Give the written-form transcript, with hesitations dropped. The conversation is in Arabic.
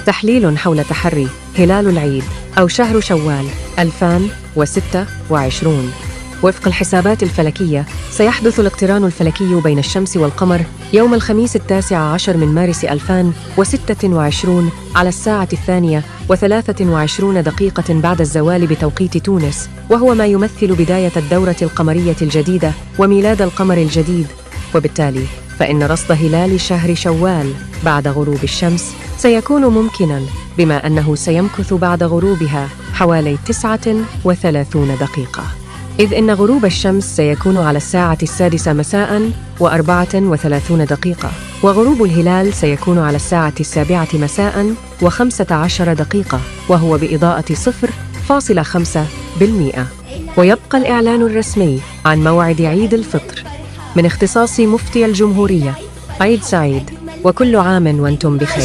تحليل حول تحري هلال العيد أو شهر شوال 2026. وفق الحسابات الفلكية، سيحدث الاقتران الفلكي بين الشمس والقمر يوم الخميس 19 من مارس 2026 على 2:23 بعد الزوال بتوقيت تونس، وهو ما يمثل بداية الدورة القمرية الجديدة وميلاد القمر الجديد. وبالتالي فإن رصد هلال شهر شوال بعد غروب الشمس سيكون ممكناً، بما أنه سيمكث بعد غروبها حوالي 39 دقيقة، إذ إن غروب الشمس سيكون على 6:00 مساء و34 دقيقة، وغروب الهلال سيكون على 7:00 مساء و15 دقيقة، وهو بإضاءة 0.5%. ويبقى الإعلان الرسمي عن موعد عيد الفطر من اختصاص مفتي الجمهورية. عيد سعيد، وكل عام وأنتم بخير.